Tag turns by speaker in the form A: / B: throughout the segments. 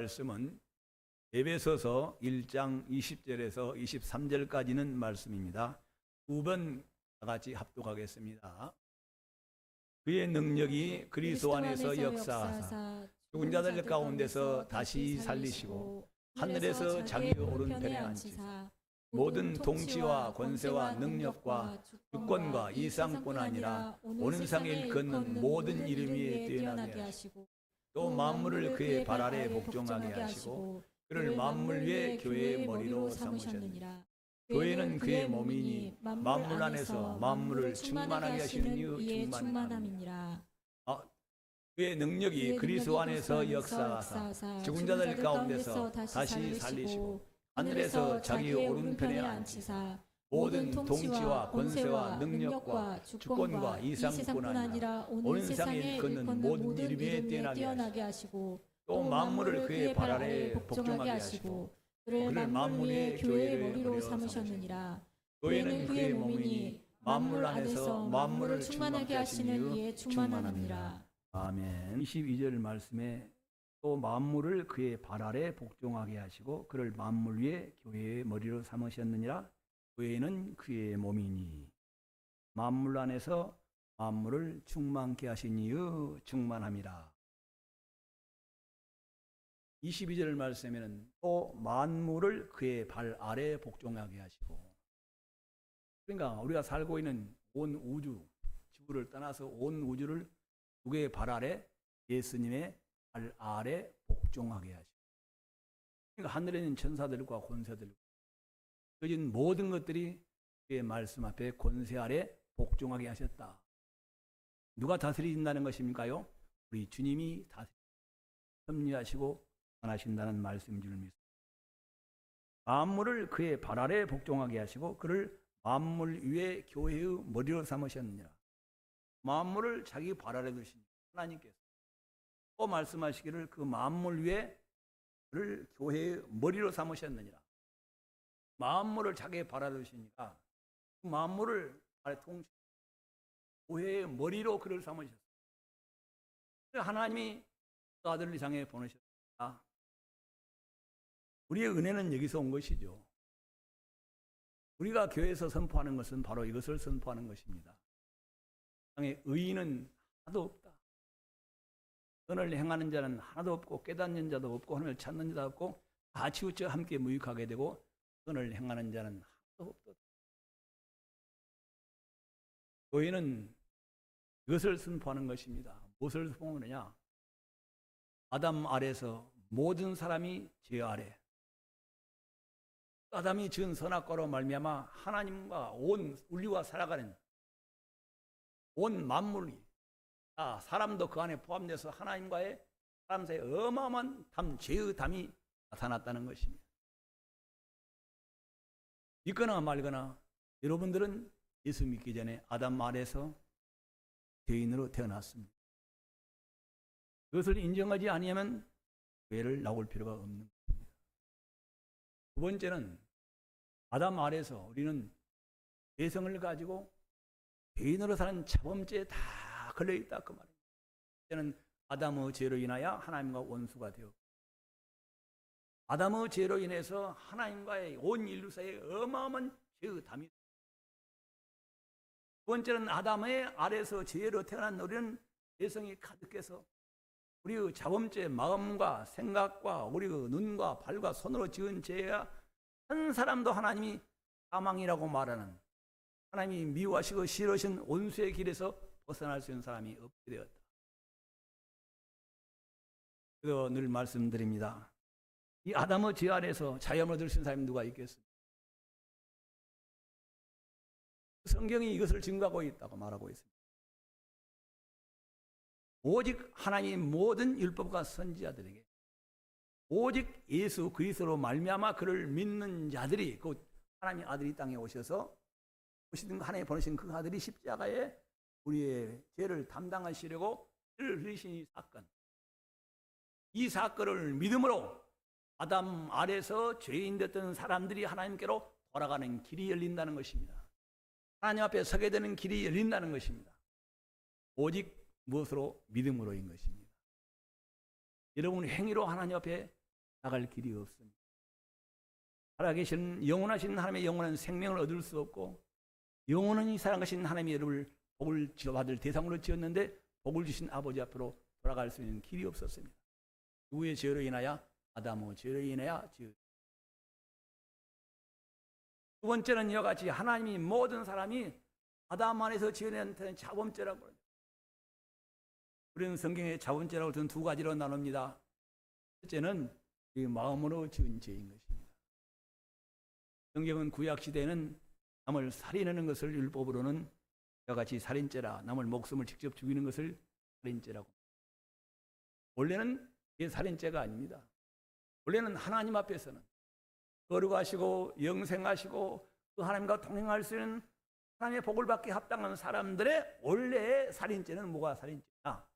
A: 말씀은 에베소서 1장 20절에서 23절까지는 말씀입니다. 두 번 같이 합독하겠습니다. 그의 능력이 그리스도 안에서 역사하사 죽은 자들 가운데서 다시 살리시고 하늘에서 자기 오른편에 앉히사 모든 통치와 권세와 능력과 주권과 이상뿐 아니라 오는 상에 일컫는 모든 이름 위에 뛰어나게 하시고 또 만물을 그의 발 아래 복종하게 하시고 그를 만물 위에 교회의 머리로 삼으셨느니라. 교회는 그의 몸이니 만물 안에서 만물을 충만하게 하시는 이유 충만함이니라. 그의 능력이 그리스도 안에서 역사하사 죽은 자들 가운데서 다시 살리시고 하늘에서 자기 오른편에 앉히사 모든 통치와 권세와 능력과 주권과 이상뿐 아니라 온 세상에 걷는 모든 이름 위에 뛰어나게 하시고 또 만물을 그의 발 아래 복종하게 하시고 그를 만물 위에 교회의 머리로 삼으셨느니라. 교회는 그의 몸이니 만물 안에서 만물을 충만하게 하시는 이의 충만함이니라. 아멘. 22절 말씀에 또 만물을 그의 발 아래 복종하게 하시고 그를 만물 위에 교회의 머리로 삼으셨느니라. 교회는 그의 몸이니 만물 안에서 만물을 충만케 하신 이유 충만함이라. 22절 말씀에는 또 만물을 그의 발 아래 복종하게 하시고, 그러니까 우리가 살고 있는 온 우주, 지구를 떠나서 온 우주를 누구의 발 아래? 예수님의 발 아래 복종하게 하시고, 그러니까 하늘에 있는 천사들과 권세들과 그진 모든 것들이 그의 말씀 앞에 권세 아래 복종하게 하셨다. 누가 다스리신다는 것입니까요? 우리 주님이 섭리하시고 하신다는 말씀인 줄 믿습니다. 만물을 그의 발 아래 복종하게 하시고 그를 만물 위에 교회의 머리로 삼으셨느니라. 만물을 자기 발 아래 두신 하나님께서 또 말씀하시기를 그 만물 위에 그를 교회의 머리로 삼으셨느니라. 만물을 자기 발 아래 두시니까 그 만물을 아래 통치 교회의 머리로 그를 삼으셨어요. 하나님이 그 아들을 이 땅에 보내셨다. 우리의 은혜는 여기서 온 것이죠. 우리가 교회에서 선포하는 것은 바로 이것을 선포하는 것입니다. 땅에 의인은 하나도 없다. 선을 행하는 자는 하나도 없고 깨닫는 자도 없고 하나님을 찾는 자도 없고 다 치우쳐 함께 무익하게 되고 선을 행하는 자는 하나도 없다. 교회는 이것을 선포하는 것입니다. 무엇을 선포하느냐? 아담 아래서 모든 사람이 죄 아래, 아담이 지은 선악과로 말미암아 하나님과 온 우리와 살아가는 온 만물이 사람도 그 안에 포함돼서 하나님과의 사람 사이에 어마어마한 죄의 담이 나타났다는 것입니다. 믿거나 말거나 여러분들은 예수 믿기 전에 아담 아래서 죄인으로 태어났습니다. 그것을 인정하지 아니하면 교회를 나올 필요가 없는 것입니다. 두 번째는 아담 아래서 우리는 죄성을 가지고 죄인으로 사는 자범죄에 다 걸려있다 그 말입니다. 이제는 아담의 죄로 인하여 하나님과 원수가 되었고 아담의 죄로 인해서 하나님과의 온 인류 사이에 어마어마한 죄의 담이 두 번째는 아담의 아래서 죄로 태어난 우리는 죄성이 가득해서 우리의 자범죄 마음과 생각과 우리의 눈과 발과 손으로 지은 죄야 한 사람도 하나님이 사망이라고 말하는 하나님이 미워하시고 싫으신 온수의 길에서 벗어날 수 있는 사람이 없게 되었다. 그래서 늘 말씀드립니다. 이 아담의 죄 아래서 자유함을 얻을 수 있는 사람이 누가 있겠습니까? 성경이 이것을 증거하고 있다고 말하고 있습니다. 오직 하나님 모든 율법과 선지자들에게 오직 예수 그리스도로 말미암아 그를 믿는 자들이 그 하나님의 아들이 땅에 오셔서 하나님 보내신 그 아들이 십자가에 우리의 죄를 담당하시려고 피를 흘리신 이 사건, 이 사건을 믿음으로 아담 아래서 죄인 됐던 사람들이 하나님께로 돌아가는 길이 열린다는 것입니다. 하나님 앞에 서게 되는 길이 열린다는 것입니다. 오직 무엇으로? 믿음으로인 것입니다. 여러분 행위로 하나님 앞에 나갈 길이 없습니다. 살아계신 영원하신 하나님의 영원한 생명을 얻을 수 없고, 영원히 살아가신 하나님의 여러분을 복을 받을 대상으로 지었는데 복을 주신 아버지 앞으로 돌아갈 수 있는 길이 없었습니다. 누구의 죄로 인하여? 아담의 죄로 인하여 지었습니다. 두 번째는 이와 같이 하나님이 모든 사람이 아담 안에서 지어낸 자범죄라고 합니다. 우리는 성경에 자범죄라고 저는 두 가지로 나눕니다. 첫째는 이 마음으로 지은 죄인 것입니다. 성경은 구약 시대에는 남을 살인하는 것을 율법으로는 이와 같이 살인죄라, 남을 목숨을 직접 죽이는 것을 살인죄라고 합니다. 원래는 이게 살인죄가 아닙니다. 원래는 하나님 앞에서는 거룩하시고 영생하시고 그 하나님과 동행할 수 있는 하나님의 복을 받기 합당한 사람들의 원래의 살인죄는 뭐가 살인죄냐?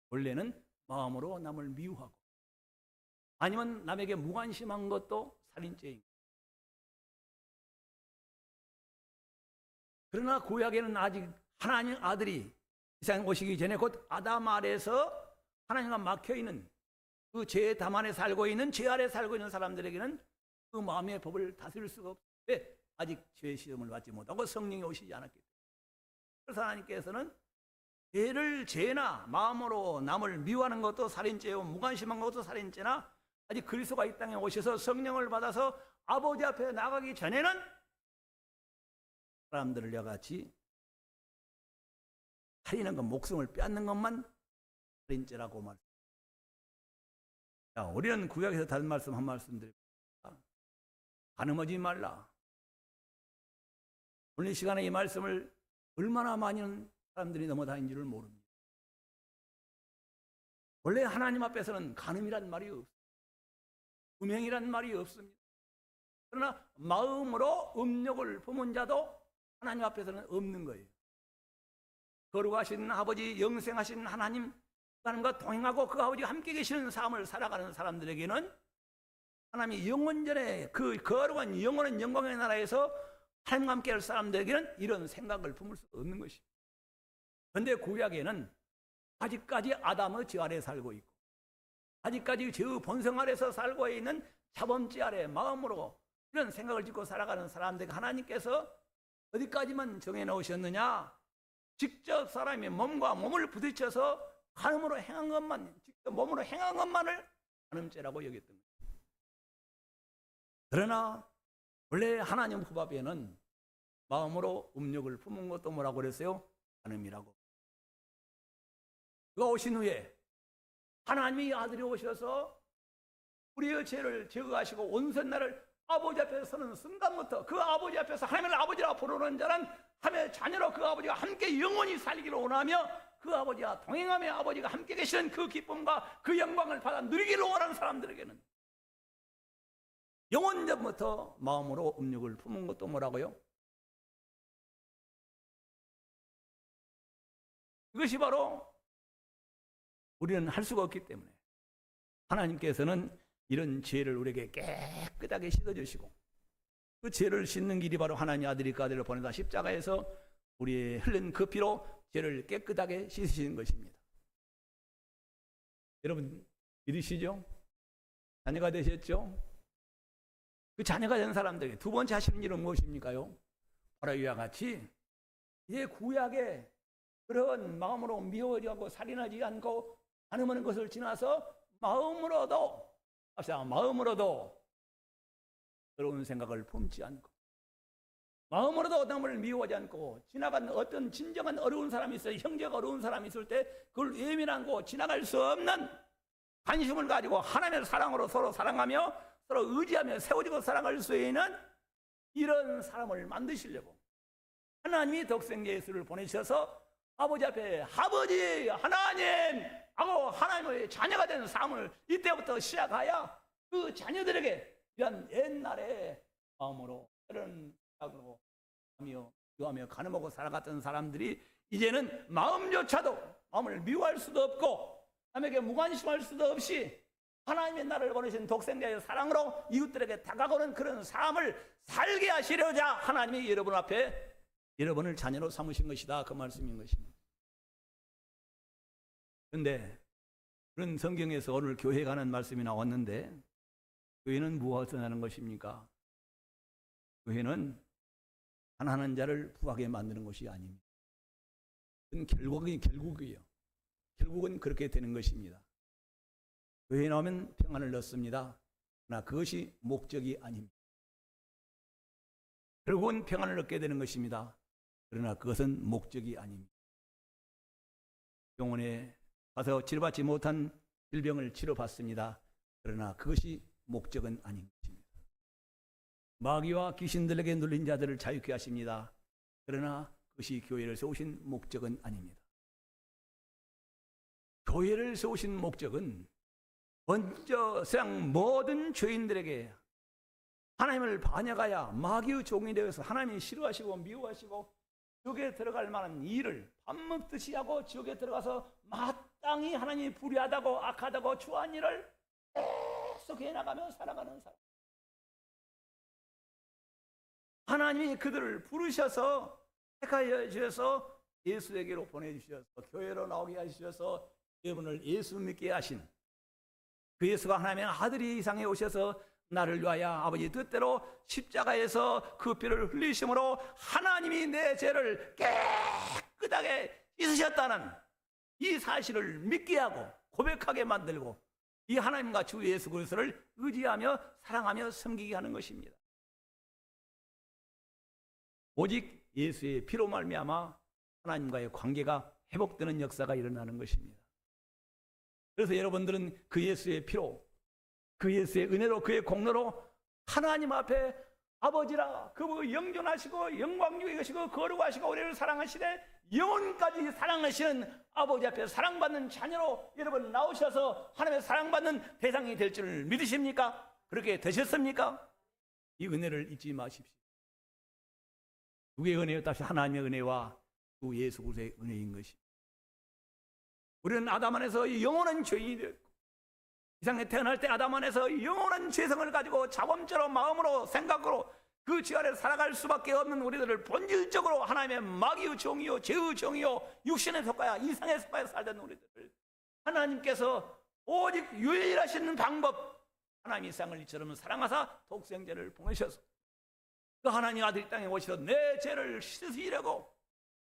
A: 원래는 마음으로 남을 미워하고 아니면 남에게 무관심한 것도 살인죄입니다. 그러나 구약에는 아직 하나님 아들이 세상에 오시기 전에 곧 아담 아래에서 하나님과 막혀있는 그 죄 담 안에 살고 있는, 죄 아래 살고 있는 사람들에게는 그 마음의 법을 다스릴 수가 없어요. 왜? 아직 죄의 시험을 받지 못하고 성령이 오시지 않았기 때문에. 그래서 하나님께서는 죄를 죄나 마음으로 남을 미워하는 것도 살인죄요, 무관심한 것도 살인죄나, 아직 그리스도가 이 땅에 오셔서 성령을 받아서 아버지 앞에 나가기 전에는 사람들을 여같이 살인한 것, 목숨을 빼앗는 것만 살인죄라고 말합니다. 자, 우리는 구약에서 다른 말씀 한 말씀 드립니다. 간음하지 말라. 오늘 이 시간에 이 말씀을 얼마나 많은 사람들이 넘어다닌 줄을 모릅니다. 원래 하나님 앞에서는 간음이란 말이 없습니다. 음행이란 말이 없습니다. 그러나 마음으로 음욕을 품은 자도 하나님 앞에서는 없는 거예요. 거룩하신 아버지, 영생하신 하나님, 하나님과 동행하고 그 아버지와 함께 계시는 삶을 살아가는 사람들에게는 하나님이 영원전에 그 거룩한 영원한 영광의 나라에서 하나님과 함께 할 사람들에게는 이런 생각을 품을 수 없는 것입니다. 그런데 구약에는 아직까지 아담의 죄 아래 살고 있고, 아직까지 죄의 본성 아래서 살고 있는 자범죄 아래 마음으로 이런 생각을 짓고 살아가는 사람들에게 하나님께서 어디까지만 정해놓으셨느냐? 직접 사람이 몸과 몸을 부딪혀서 간음으로 행한 것만, 직접 몸으로 행한 것만을 간음죄라고 여겼던 거예요. 그러나 원래 하나님 법 앞에는 마음으로 음욕을 품은 것도 뭐라고 그랬어요? 간음이라고. 그가 오신 후에 하나님의 아들이 오셔서 우리의 죄를 제거하시고 온전 나를 아버지 앞에 서는 순간부터 그 아버지 앞에서 하나님을 아버지라 부르는 자는 하나님의 자녀로 그 아버지와 함께 영원히 살기를 원하며 그 아버지와 동행하며 아버지가 함께 계시는 그 기쁨과 그 영광을 받아 누리기를 원하는 사람들에게는 영원전부터 마음으로 음욕을 품은 것도 뭐라고요? 그것이 바로 우리는 할 수가 없기 때문에 하나님께서는 이런 죄를 우리에게 깨끗하게 씻어주시고 그 죄를 씻는 길이 바로 하나님 아들이 그 아들을 보내다 십자가에서 우리의 흘린 그 피로 죄를 깨끗하게 씻으시는 것입니다. 여러분 믿으시죠? 자녀가 되셨죠? 그 자녀가 된 사람들에게 두 번째 하시는 일은 무엇입니까요? 바로 이와 같이 이제 구약에 그런 마음으로 미워하고 살인하지 않고 간음하는 것을 지나서 마음으로도 더러운 생각을 품지 않고 마음으로도 남을 미워하지 않고 지나간 어떤 진정한 어려운 사람이 있어요. 형제가 어려운 사람이 있을 때 그걸 예민하고 지나갈 수 없는 관심을 가지고 하나님의 사랑으로 서로 사랑하며 서로 의지하며 세워지고 살아갈 수 있는 이런 사람을 만드시려고 하나님이 독생자 예수를 보내셔서 아버지 앞에 아버지 하나님 하고 하나님의 자녀가 된 삶을 이때부터 시작하여 그 자녀들에게 이런 옛날에 마음으로 그런 생각으로 하며 간음하고 살아갔던 사람들이 이제는 마음조차도 마음을 미워할 수도 없고 남에게 무관심할 수도 없이 하나님의 나라를 보내신 독생자의 사랑으로 이웃들에게 다가오는 그런 삶을 살게 하시려자 하나님이 여러분 앞에 여러분을 자녀로 삼으신 것이다, 그 말씀인 것입니다. 그런데 그런 성경에서 오늘 교회에 관한 말씀이 나왔는데 교회는 무엇을 하는 것입니까? 교회는 가난한 자를 부하게 만드는 것이 아닙니다. 결국이에요. 결국은 그렇게 되는 것입니다. 교회에 나오면 평안을 얻습니다. 그러나 그것이 목적이 아닙니다. 결국은 평안을 얻게 되는 것입니다. 그러나 그것은 목적이 아닙니다. 병원에 가서 치료받지 못한 질병을 치료받습니다. 그러나 그것이 목적은 아닌 것입니다. 마귀와 귀신들에게 눌린 자들을 자유케 하십니다. 그러나 그것이 교회를 세우신 목적은 아닙니다. 교회를 세우신 목적은 먼저 세상 모든 죄인들에게 하나님을 반역하여 마귀의 종이 되어서 하나님이 싫어하시고 미워하시고 지옥에 들어갈 만한 일을 밤먹듯이 하고 지옥에 들어가서 마땅히 하나님이 불의하다고 악하다고 추한 일을 계속 해나가며 살아가는 사람. 하나님이 그들을 부르셔서 택하여 주셔서 예수에게로 보내주셔서 교회로 나오게 하셔서 여러분을 예수 믿게 하신 그 예수가 하나님의 아들이 이 세상에 오셔서 나를 위하여 아버지 뜻대로 십자가에서 그 피를 흘리심으로 하나님이 내 죄를 깨끗하게 씻으셨다는 이 사실을 믿게 하고 고백하게 만들고 이 하나님과 주 예수 그리스도를 의지하며 사랑하며 섬기게 하는 것입니다. 오직 예수의 피로 말미암아 하나님과의 관계가 회복되는 역사가 일어나는 것입니다. 그래서 여러분들은 그 예수의 피로, 그 예수의 은혜로, 그의 공로로 하나님 앞에 아버지라 그분 영존하시고 영광중에 계시고 거룩하시고 우리를 사랑하시되 영원까지 사랑하시는 아버지 앞에 사랑받는 자녀로 여러분 나오셔서 하나님의 사랑받는 대상이 될 줄 믿으십니까? 그렇게 되셨습니까? 이 은혜를 잊지 마십시오. 누구의 은혜였다시 하나님의 은혜와 주 예수 그리스도의 은혜인 것입니다. 우리는 아담 안에서 영원한 죄인이 되었고 이 세상에 태어날 때 아담 안에서 영원한 죄성을 가지고 자범죄로 마음으로 생각으로 그 죄 아래 살아갈 수밖에 없는 우리들을 본질적으로 하나님의 마귀의 종이요 죄의 종이요 육신에 속하여 이상에 속하여 살던 우리들을 하나님께서 오직 유일하신 방법 하나님이 세상을 이처럼 사랑하사 독생자를 보내셔서 그 하나님 아들이 땅에 오셔서 내 죄를 씻으시려고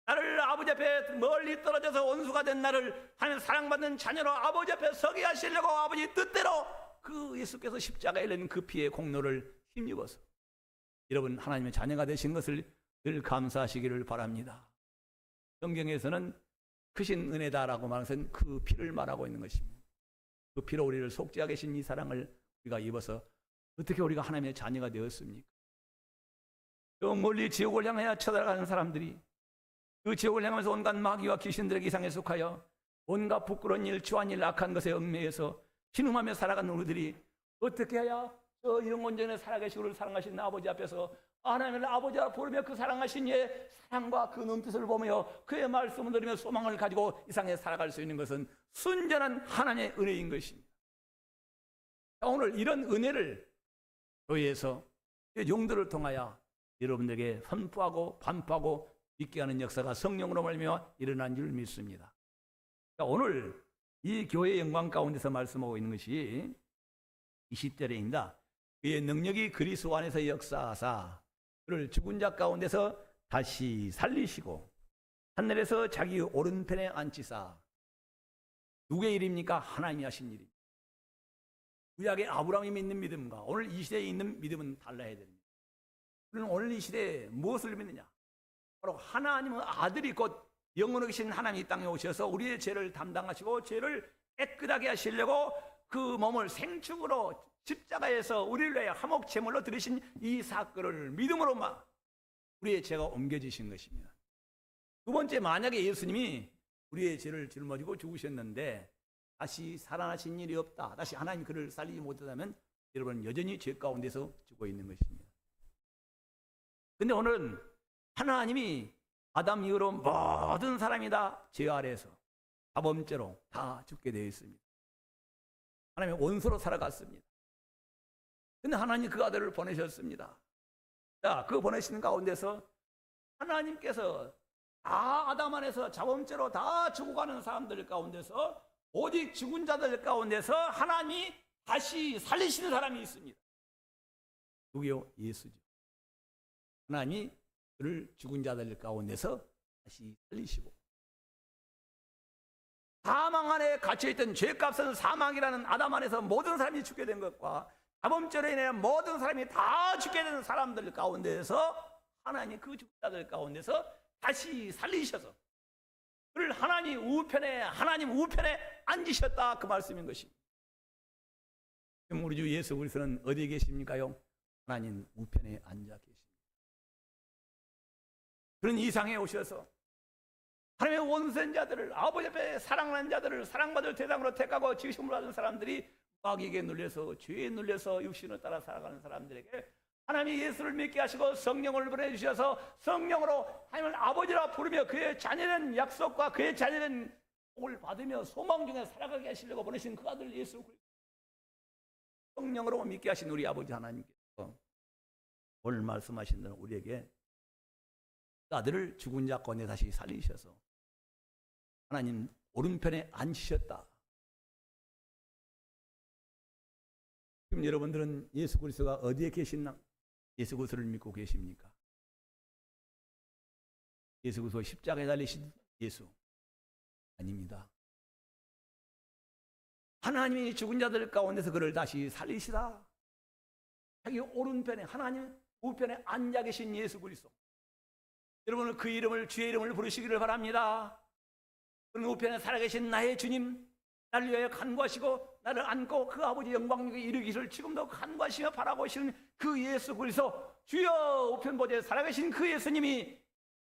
A: 나를 아버지 앞에 멀리 떨어져서 원수가 된 나를 하나님 사랑받는 자녀로 아버지 앞에 서게 하시려고 아버지 뜻대로 그 예수께서 십자가에 흘린 그 피의 공로를 힘입어서 여러분 하나님의 자녀가 되신 것을 늘 감사하시기를 바랍니다. 성경에서는 크신 은혜다라고 말해서 그 피를 말하고 있는 것입니다. 그 피로 우리를 속죄하게 하신 이 사랑을 우리가 입어서 어떻게 우리가 하나님의 자녀가 되었습니까? 저 멀리 지옥을 향하여 쳐들어가는 사람들이 그 지옥을 향하면서 온갖 마귀와 귀신들에게 이상에 속하여 온갖 부끄러운 일, 추한 일, 악한 것에 얽매여서 신음하며 살아가는 우리들이 어떻게 해야 저 영원전에 살아계시고 우리를 사랑하신 아버지 앞에서 하나님을 아버지라 부르며 그 사랑하신 이의 사랑과 그 눈빛을 보며 그의 말씀을 들으며 소망을 가지고 이 세상에 살아갈 수 있는 것은 순전한 하나님의 은혜인 것입니다. 오늘 이런 은혜를 교회에서 용도를 통하여 여러분들에게 선포하고 반포하고 믿게 하는 역사가 성령으로 말미암아 일어난 줄 믿습니다. 오늘 이 교회의 영광 가운데서 말씀하고 있는 것이 20절입니다. 그의 능력이 그리스도 안에서 역사하사 그를 죽은 자 가운데서 다시 살리시고 하늘에서 자기 오른편에 앉히사. 누구의 일입니까? 하나님이 하신 일입니다. 구약의 아브라함이 믿는 믿음과 오늘 이 시대에 있는 믿음은 달라야 됩니다. 우리는 오늘 이 시대에 무엇을 믿느냐? 바로 하나님의 아들이 곧 영원히 계신 하나님이 이 땅에 오셔서 우리의 죄를 담당하시고 죄를 깨끗하게 하시려고 그 몸을 생축으로 십자가에서 우리를 위하여 화목제물로 드리신 이 사건을 믿음으로만 우리의 죄가 옮겨지신 것입니다. 두 번째, 만약에 예수님이 우리의 죄를 짊어지고 죽으셨는데 다시 살아나신 일이 없다, 다시 하나님 그를 살리지 못하다면 여러분 여전히 죄 가운데서 죽어 있는 것입니다. 근데 오늘은 하나님이 아담 이후로 모든 사람이 다 죄 아래에서 자범죄로 다 죽게 되어 있습니다. 하나님의 원수로 살아갔습니다. 근데 하나님 그 아들을 보내셨습니다. 자, 그 보내시는 가운데서 하나님께서 다 아담 안에서 자범죄로 다 죽어가는 사람들 가운데서 오직 죽은 자들 가운데서 하나님이 다시 살리시는 사람이 있습니다. 누구요? 예수죠. 하나님이 그를 죽은 자들 가운데서 다시 살리시고, 사망 안에 갇혀있던 죄값은 사망이라는 아담 안에서 모든 사람이 죽게 된 것과 자범죄로 인해 모든 사람이 다 죽게 된 사람들 가운데서 하나님이 그 죽은 자들 가운데서 다시 살리셔서 그를 하나님 우편에 앉으셨다, 그 말씀인 것입니다. 지금 우리 주 예수 그리스도는 어디에 계십니까요? 하나님 우편에 앉아 계십니다. 그런 이상에 오셔서 하나님의 원수된 자들을, 아버지 앞에 사랑하는 자들을 사랑받을 대상으로 택하고 지으심을 받은 사람들이 마귀에게 눌려서, 죄에 눌려서 육신을 따라 살아가는 사람들에게 하나님이 예수를 믿게 하시고 성령을 보내주셔서 성령으로 하나님을 아버지라 부르며 그의 자녀된 약속과 그의 자녀된 복을 받으며 소망 중에 살아가게 하시려고 보내신 그 아들 예수 그리스도, 성령으로 믿게 하신 우리 아버지 하나님께서 오늘 말씀하신 대로 우리에게 그 아들을 죽은 자 가운데 다시 살리셔서 하나님 오른편에 앉으셨다. 지금 여러분들은 예수 그리스도가 어디에 계시나? 예수 그리스도를 믿고 계십니까? 예수 그리스도 십자가에 달리신 예수 아닙니다. 하나님이 죽은 자들 가운데서 그를 다시 살리시다. 자기 오른편에, 하나님 우편에 앉아 계신 예수 그리스도, 여러분은 그 이름을, 주의 이름을 부르시기를 바랍니다. 그 우편에 살아계신 나의 주님, 나를 위하여 간구하시고 나를 안고 그 아버지 영광에 이르기를 지금도 간구하시며 바라고 계시는 그 예수 그리스도, 주여 우편보좌에 살아계신 그 예수님이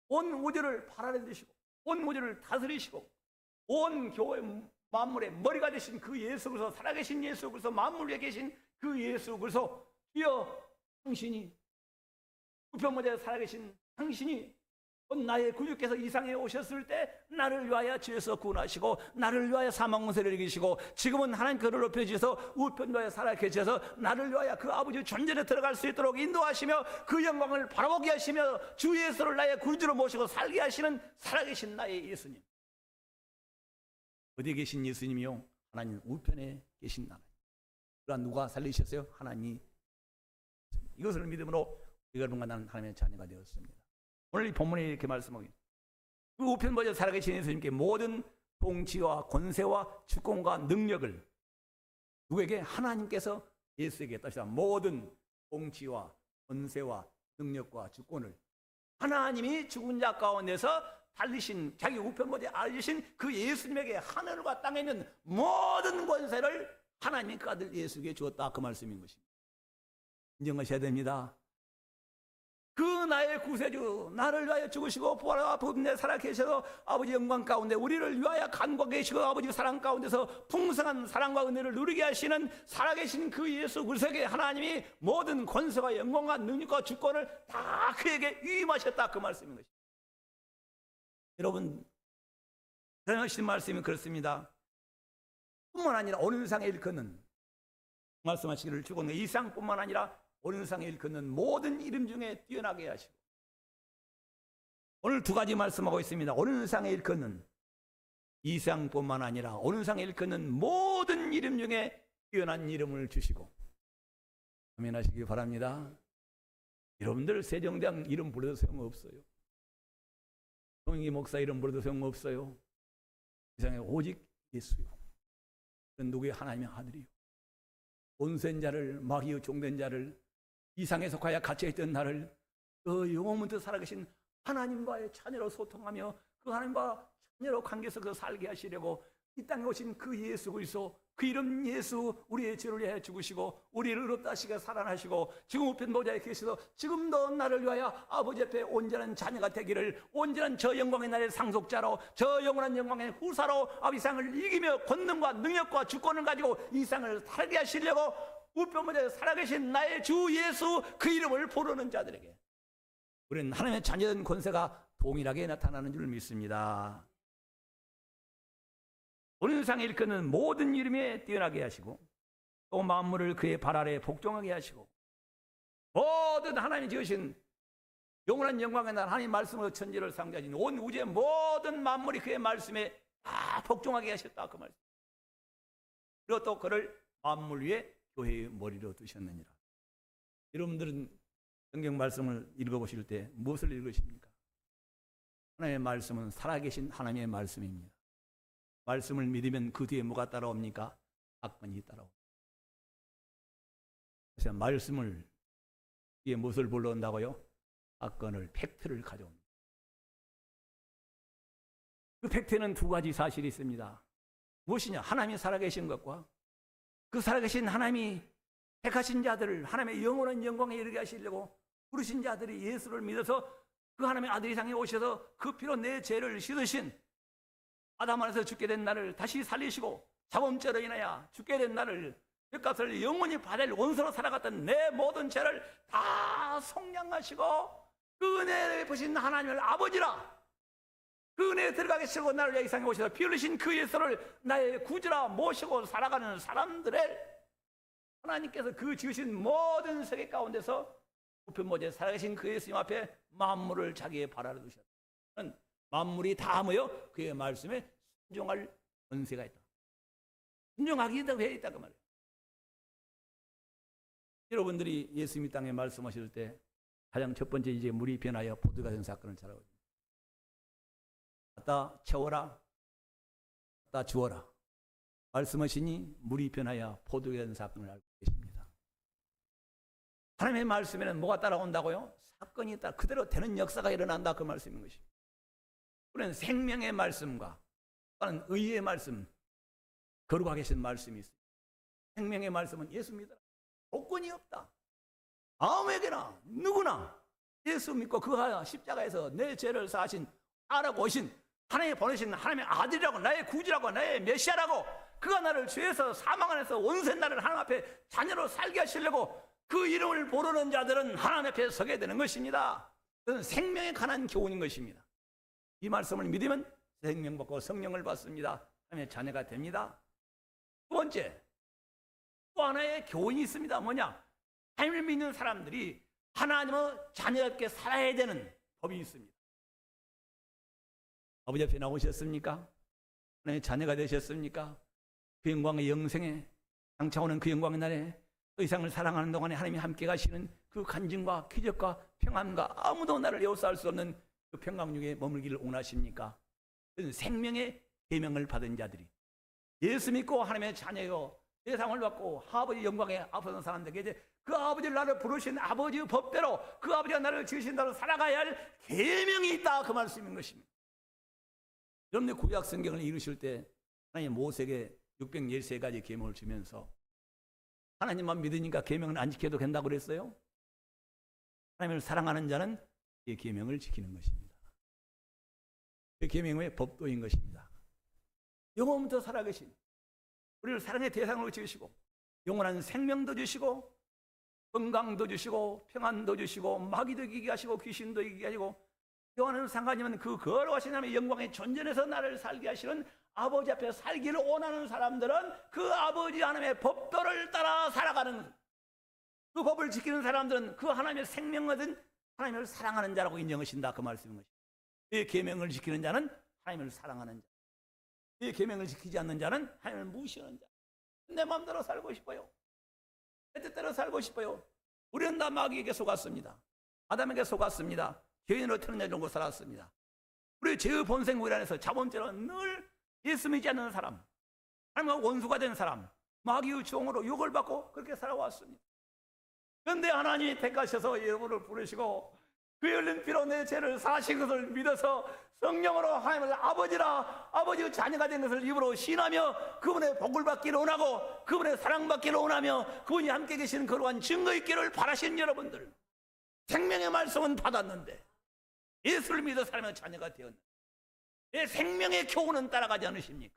A: 온 우주를 발 아래 두시고 온 우주를 다스리시고 온 교회 만물의 머리가 되신 그 예수 그리스도, 살아계신 예수 그리스도, 만물 위에 계신 그 예수 그리스도, 주여 당신이 우편보좌에 살아계신 당신이 나의 구주께서 이 세상에 오셨을 때 나를 위하여 죄에서 구원하시고 나를 위하여 사망 권세를 이기시고 지금은 하나님 그를 높여주셔서 우편좌에 살아 계셔서 나를 위하여 그 아버지 존재에 들어갈 수 있도록 인도하시며 그 영광을 바라보게 하시며 주 예수를 나의 구주로 모시고 살게 하시는 살아계신 나의 예수님. 어디에 계신 예수님이요? 하나님 우편에 계신 하나님. 그러나 누가 살리셨어요? 하나님이. 이것을 믿음으로 여러분과 나는 하나님의 자녀가 되었습니다. 오늘 이 본문에 이렇게 말씀하고 있습니다. 그 우편보좌에 살아계신 예수님께 모든 통치와 권세와 주권과 능력을, 누구에게? 하나님께서 예수에게 따시다. 모든 통치와 권세와 능력과 주권을 하나님이 죽은 자 가운데서 달리신 자기 우편보좌에 앉으신 그 예수님에게 하늘과 땅에 있는 모든 권세를 하나님이 그 아들 예수에게 주었다, 그 말씀인 것입니다. 인정하셔야 됩니다. 그 나의 구세주, 나를 위하여 죽으시고 부활하고 부활에 살아계셔서 아버지 영광 가운데 우리를 위하여 간구하고 계시고 아버지 사랑 가운데서 풍성한 사랑과 은혜를 누리게 하시는 살아계신 그 예수 그리스도에게 하나님이 모든 권세와 영광과 능력과 주권을 다 그에게 위임하셨다, 그 말씀인 것입니다. 여러분, 하신 말씀이 그렇습니다. 뿐만 아니라 오는 세상에 일컫는, 말씀하시기를 주고 이 세상뿐만 아니라 오는 세상에 일컫는 모든 이름 중에 뛰어나게 하시고, 오늘 두 가지 말씀하고 있습니다. 오는 세상에 일컫는, 이 세상뿐만 아니라 오는 세상에 일컫는 모든 이름 중에 뛰어난 이름을 주시고, 아멘 하시기 바랍니다. 여러분들 세종대왕 이름 불러도 소용없어요. 송영기 목사 이름 불러도 소용없어요. 세상에 오직 예수요. 그건 누구의? 하나님의 아들이요. 온센 자를, 마귀의 종된 자를, 이상에 속하여 갇혀있던 나를 그 영원부터 살아계신 하나님과의 자녀로 소통하며 그 하나님과 자녀로 관계에서 그 살게 하시려고 이 땅에 오신 그 예수 그리스도, 그 이름 예수, 우리의 죄를 위하여 죽으시고 우리를 의롭다 하시게 살아나시고 지금 우편보좌에 계셔서 지금도 나를 위하여 아버지 앞에 온전한 자녀가 되기를, 온전한 저 영광의 나라의 상속자로, 저 영원한 영광의 후사로 아버지 세상을 이기며 권능과 능력과 주권을 가지고 이 세상을 살게 하시려고 우편보좌에 살아계신 나의 주 예수, 그 이름을 부르는 자들에게 우리는 하나님의 자녀된 권세가 동일하게 나타나는 줄 믿습니다. 오는 세상에 일컫는 모든 이름에 뛰어나게 하시고 또 만물을 그의 발 아래 복종하게 하시고 모든 하나님이 지으신 영원한 영광의 날 하나님 말씀으로 천지를 상대하신 온 우주의 모든 만물이 그의 말씀에 다 복종하게 하셨다, 그 말씀. 그리고 또 그를 만물 위에 교회의 머리로 두셨느니라. 여러분들은 성경 말씀을 읽어보실 때 무엇을 읽으십니까? 하나님의 말씀은 살아계신 하나님의 말씀입니다. 말씀을 믿으면 그 뒤에 뭐가 따라옵니까? 사건이 따라옵니다. 그래서 말씀을 뒤에 무엇을 불러온다고요? 사건을, 팩트를 가져옵니다. 그 팩트는 두 가지 사실이 있습니다. 무엇이냐? 하나님이 살아계신 것과 그 살아계신 하나님이 택하신 자들을 하나님의 영원한 영광에 이르게 하시려고 부르신 자들이 예수를 믿어서 그 하나님의 아들이 상에 오셔서 그 피로 내 죄를 씻으신 아담 안에서 죽게 된 나를 다시 살리시고 자범죄로 인하여 죽게 된 나를 죗값을 영원히 받을 원수로 살아갔던 내 모든 죄를 다 속량하시고 그 은혜를 보신 하나님을 아버지라 그 은혜에 들어가게 하시고 나를 위하여 이 세상에 오셔서 피 흘리신 그 예수를 나의 구주라 모시고 살아가는 사람들을 하나님께서 그 지으신 모든 세계 가운데서 우편모제 살아계신 그 예수님 앞에 만물을 자기의 발 아래 두셨다. 만물이 다 뭐요? 그의 말씀에 순종할 권세가 있다. 순종하기 돼 있다 그 말이에요. 여러분들이 예수님 땅에 말씀하실 때 가장 첫 번째 이제 물이 변하여 포도가 된 사건을 잘 알고 있습니다. 갖다 채워라, 갖다 주어라. 말씀하시니 물이 변하여 포도가 된 사건을 알고 계십니다. 하나님의 말씀에는 뭐가 따라온다고요? 사건이 따라 그대로 되는 역사가 일어난다 그 말씀인 것입니다. 우리는 생명의 말씀과 또는 의의 말씀, 거룩하게 계신 말씀이 있습니다. 생명의 말씀은 예수 믿어라. 조건이 없다. 아무에게나 누구나 예수 믿고 그 십자가에서 내 죄를 사하신 알아고 오신 하나님이 보내신 하나님의 아들이라고 나의 구주라고 나의 메시아라고 그가 나를 죄에서 사망 안에서 원수의 나를 하나님 앞에 자녀로 살게 하시려고 그 이름을 모르는 자들은 하나님 앞에 서게 되는 것입니다. 그것은 생명에 관한 교훈인 것입니다. 이 말씀을 믿으면 생명 받고 성령을 받습니다. 하나님의 자녀가 됩니다. 두 번째, 또 하나의 교훈이 있습니다. 뭐냐? 하나님을 믿는 사람들이 하나님의 자녀답게 살아야 되는 법이 있습니다. 아버지 앞에 나오셨습니까? 하나님의 자녀가 되셨습니까? 그 영광의 영생에 장차오는 그 영광의 날에 그 이상을 사랑하는 동안에 하나님이 함께 가시는 그 간증과 기적과 평안과 아무도 나를 여호사할 수 없는 그 평강중에 머물기를 원하십니까? 생명의 계명을 받은 자들이 예수 믿고 하나님의 자녀요 세상을 받고 아버지 영광에 앞서는 사람들에게 이제 그 아버지를 나를 부르신 아버지의 법대로 그 아버지가 나를 지으신 대로 살아가야 할 계명이 있다 그 말씀인 것입니다. 여러분들 구약 성경을 읽으실 때 하나님 모세에게 613가지 계명을 주면서 하나님만 믿으니까 계명은 안 지켜도 된다고 그랬어요? 하나님을 사랑하는 자는 이 계명을 지키는 것입니다. 그 계명의 법도인 것입니다. 영원부터 살아계신 우리를 사랑의 대상으로 지으시고 영원한 생명도 주시고 건강도 주시고 평안도 주시고 마귀도 이기게 하시고 귀신도 이기게 하시고 영원한 상관이면 그 거룩하신 하나님의 영광의 존전에서 나를 살게 하시는 아버지 앞에 살기를 원하는 사람들은 그 아버지 하나님의 법도를 따라 살아가는 그 법을 지키는 사람들은 그 하나님의 생명 얻은 하나님을 사랑하는 자라고 인정하신다 그 말씀인 것입니다. 이 계명을 지키는 자는 하나님을 사랑하는 자, 이 계명을 지키지 않는 자는 하나님을 무시하는 자. 내 마음대로 살고 싶어요. 내 뜻대로 살고 싶어요. 우리는 다 마귀에게 속았습니다. 아담에게 속았습니다. 죄인으로 태어나려고 살았습니다. 우리 죄의 본성 우리 안에서 자본죄로 늘 예수 믿지 않는 사람, 하나님과 원수가 된 사람, 마귀의 종으로 욕을 받고 그렇게 살아왔습니다. 그런데 하나님이 택하셔서 여러분을 부르시고 그의 흘린 피로 내 죄를 사하신 것을 믿어서 성령으로 하나님을 아버지라 아버지의 자녀가 된 것을 입으로 신하며 그분의 복을 받기를 원하고 그분의 사랑받기를 원하며 그분이 함께 계시는 거룩한 증거 있기를 바라시는 여러분들, 생명의 말씀은 받았는데 예수를 믿어 살면 자녀가 되었는데 내 생명의 교훈은 따라가지 않으십니까?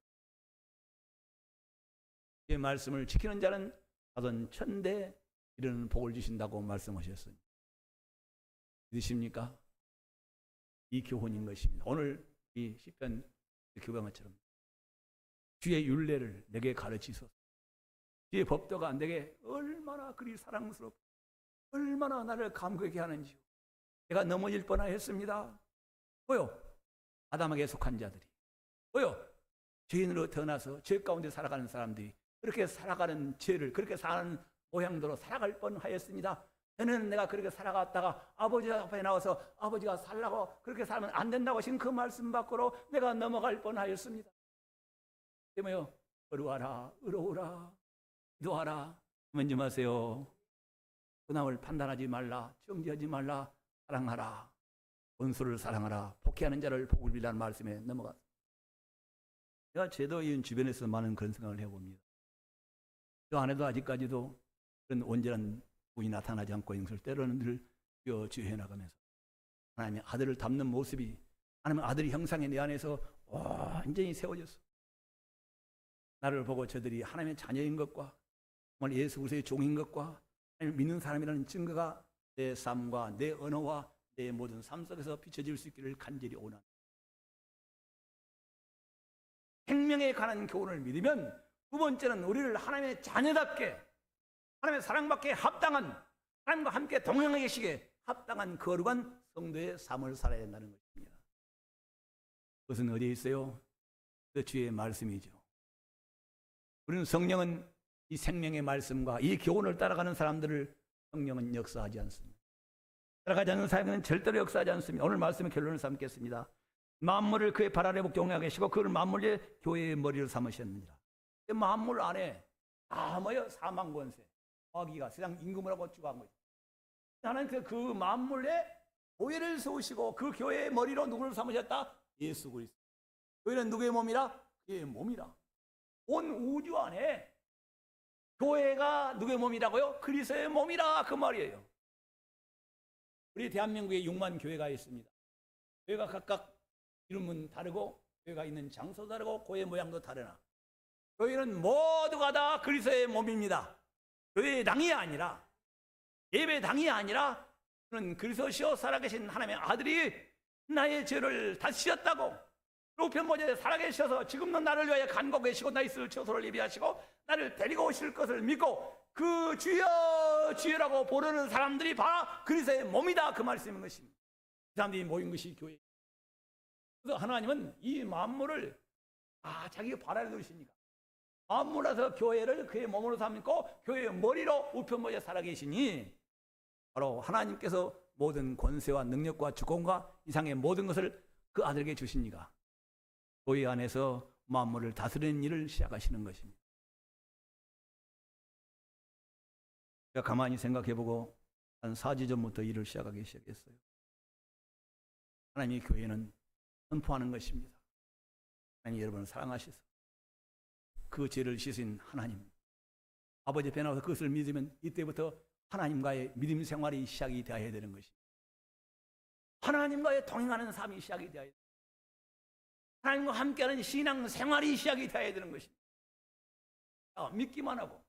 A: 이 말씀을 지키는 자는 받은 천대 이르는 복을 주신다고 말씀하셨습니다. 믿으십니까? 이 교훈인 것입니다. 오늘 이 시편 기도한 것처럼 주의 율례를 내게 가르치소서. 주의 법도가 내게 얼마나 그리 사랑스럽고 얼마나 나를 감격하게 하는지요. 제가 넘어질 뻔하였습니다. 보여 아담에게 속한 자들이 보여 죄인으로 태어나서 죄 가운데 살아가는 사람들이 그렇게 살아가는 죄를 그렇게 사는 모양대로 살아갈 뻔하였습니다. 저는 내가 그렇게 살아갔다가 아버지 앞에 나와서 아버지가 살라고 그렇게 살면 안 된다고 하신 그 말씀 밖으로 내가 넘어갈 뻔하였습니다. 때문에요. 어루하라, 의로우라, 기도하라. 먼저 마세요. 그남을 판단하지 말라, 정죄하지 말라, 사랑하라. 원수를 사랑하라, 복해하는 자를 복을 빌라는 말씀에 넘어갔습니다. 제가 제도 이 주변에서 많은 그런 생각을 해봅니다. 저 안에도 아직까지도 그런 온전한 부이 나타나지 않고 있는 것을 때로는 늘 주의해 나가면서 하나님의 아들을 닮는 모습이 하나님의 아들의 형상이 내 안에서 완전히 세워졌어. 나를 보고 저들이 하나님의 자녀인 것과 정말 예수 그리스도의 종인 것과 하나님을 믿는 사람이라는 증거가 내 삶과 내 언어와 내 모든 삶 속에서 비춰질 수 있기를 간절히 원합니다. 생명에 관한 교훈을 믿으면 두 번째는 우리를 하나님의 자녀답게 하나님의 사랑받기에 합당한 하나님과 함께 동행하게 계시기에 합당한 거룩한 성도의 삶을 살아야 한다는 것입니다. 그것은 어디에 있어요? 그 주의 말씀이죠. 우리는 성령은 이 생명의 말씀과 이 교훈을 따라가는 사람들을 성령은 역사하지 않습니다. 따라가지 않는 사람은 절대로 역사하지 않습니다. 오늘 말씀의 결론을 삼겠습니다. 만물을 그의 발 아래 복종하게 하시고 그를 만물의 교회의 머리를 삼으셨느니라. 만물 안에 다 뭐예요? 사망 권세, 마귀가 세상 임금이라고 주관한 거죠. 하나님 그 만물의 교회를 세우시고 그 교회의 머리로 누구를 삼으셨다? 예수 그리스도. 교회는 누구의 몸이라? 그의 몸이라. 온 우주 안에 교회가 누구의 몸이라고요? 그리스도의 몸이라 그 말이에요. 우리 대한민국에 6만 교회가 있습니다. 교회가 각각 이름은 다르고 교회가 있는 장소도 다르고 교회 모양도 다르나 교회는 모두가 다 그리스도의 몸입니다. 교회당이 아니라 예배당이 아니라 그는 그리스도시요 살아계신 하나님의 아들이 나의 죄를 다스렸다고 우편모자에 살아계셔서 지금도 나를 위하여 간고 계시고 나 있을 처소를 예비하시고 나를 데리고 오실 것을 믿고 그 주여 주여라고 부르는 사람들이 바로 그리스도의 몸이다 그 말씀인 것입니다. 그 사람들이 모인 것이 교회. 그래서 하나님은 이 만물을 자기가 발 아래 두시니까 만물에서 교회를 그의 몸으로 삼고 교회의 머리로 우편모자에 살아계시니 바로 하나님께서 모든 권세와 능력과 주권과 이상의 모든 것을 그 아들에게 주시니까 교회 안에서 만물을 다스리는 일을 시작하시는 것입니다. 제가 가만히 생각해보고 한 4주 전부터 일을 시작하기 시작했어요. 하나님의 교회는 선포하는 것입니다. 하나님 여러분을 사랑하셔서 그 죄를 씻은 하나님 아버지 앞에 나와서 그것을 믿으면 이때부터 하나님과의 믿음 생활이 시작이 되어야 되는 것입니다. 하나님과의 동행하는 삶이 시작이 되어야 됩니다. 하나님과 함께하는 신앙 생활이 시작이 되어야 되는 것입니다. 믿기만 하고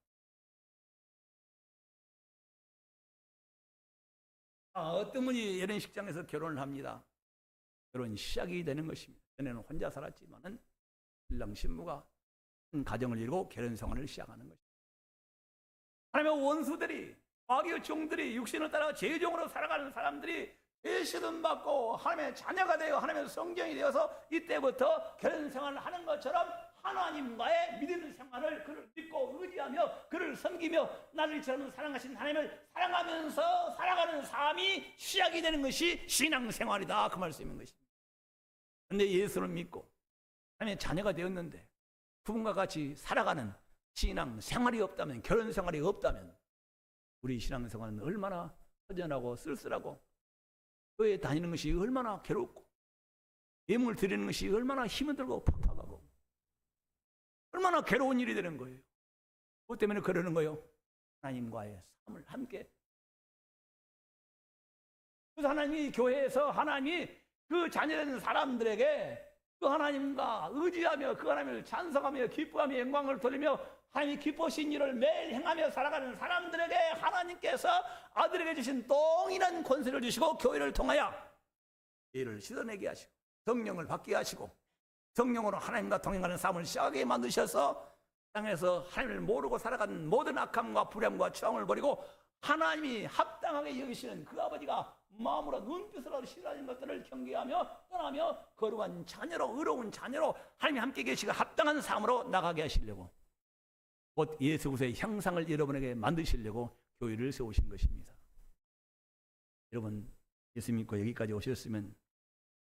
A: 어떤 분이 결혼식장에서 결혼을 합니다. 결혼 시작이 되는 것입니다. 전에는 혼자 살았지만은 신랑 신부가 한 가정을 이루고 결혼 생활을 시작하는 것입니다. 하나님의 원수들이 마귀의 종들이 육신을 따라 죄종으로 살아가는 사람들이 예수를 받고 하나님의 자녀가 되어 하나님의 성경이 되어서 이때부터 결혼 생활을 하는 것처럼 하나님과의 믿음 생활을 그를 믿고 의지하며 그를 섬기며 나를 저는 사랑하신 하나님을 사랑하면서 살아가는 삶이 시작이 되는 것이 신앙생활이다 그 말씀인 것입니다. 그런데 예수를 믿고 하나님의 자녀가 되었는데 그분과 같이 살아가는 신앙생활이 없다면 결혼생활이 없다면 우리 신앙생활은 얼마나 허전하고 쓸쓸하고 교회에 다니는 것이 얼마나 괴롭고 예물을 드리는 것이 얼마나 힘이 들고 팍팍하고 얼마나 괴로운 일이 되는 거예요. 그것 때문에 그러는 거예요. 하나님과의 삶을 함께. 그래서 하나님이 교회에서 하나님이 그 자녀된 사람들에게 그 하나님과 의지하며 그 하나님을 찬송하며 기뻐하며 영광을 돌리며 하나님이 기뻐하신 일을 매일 행하며 살아가는 사람들에게 하나님께서 아들에게 주신 동일한 권세를 주시고 교회를 통하여 죄를 씻어내게 하시고 성령을 받게 하시고 성령으로 하나님과 동행하는 삶을 시작하게 만드셔서 땅에서 하나님을 모르고 살아가는 모든 악함과 불량과 추함을 버리고 하나님이 합당하게 여기시는 그 아버지가 마음으로 눈빛으로 싫어하는 것들을 경계하며 떠나며 거룩한 자녀로 의로운 자녀로 하나님이 함께 계시고 합당한 삶으로 나가게 하시려고 곧 예수 그리스도의 형상을 여러분에게 만드시려고 교회를 세우신 것입니다. 여러분 예수 믿고 여기까지 오셨으면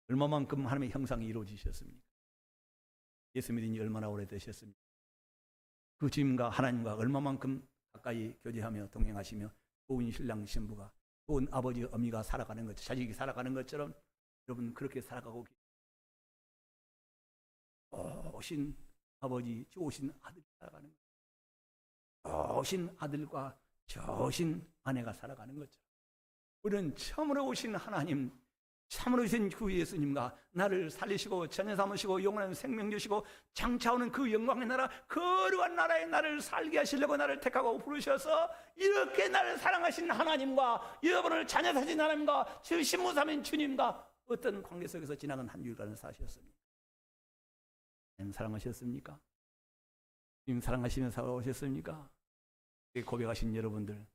A: 얼마만큼 하나님의 형상이 이루어지셨습니까? 예수 믿은 지 얼마나 오래되셨습니까? 그 주님과 하나님과 얼마만큼 가까이 교제하며 동행하시며 좋은 신랑 신부가 좋은 아버지 어미가 살아가는 것, 자식이 살아가는 것처럼 여러분 그렇게 살아가고 좋으신 아버지, 좋으신 아들이 살아가는 것, 좋으신 아들과 좋으신 아내가 살아가는 것처럼 우리는 처음으로 오신 하나님, 참으로 오신 그 예수님과 나를 살리시고 자녀 삼으시고 영원한 생명 주시고 장차오는 그 영광의 나라, 거룩한 나라에 나를 살게 하시려고 나를 택하고 부르셔서 이렇게 나를 사랑하신 하나님과 여러분을 자녀 사신 하나님과 주 신무삼인 주님과 어떤 관계 속에서 지나간 한 주일간을 사셨습니까? 주님 사랑하셨습니까? 주님 사랑하시면서 살아오셨습니까? 고백하신 여러분들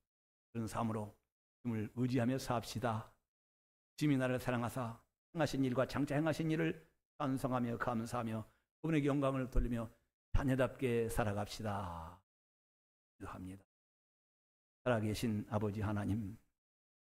A: 그런 삶으로 주님을 의지하며 삽시다. 주님이 나를 사랑하사 행하신 일과 장차 행하신 일을 찬송하며 감사하며 그분에게 영광을 돌리며 자녀답게 살아갑시다. 합니다. 살아계신 아버지 하나님,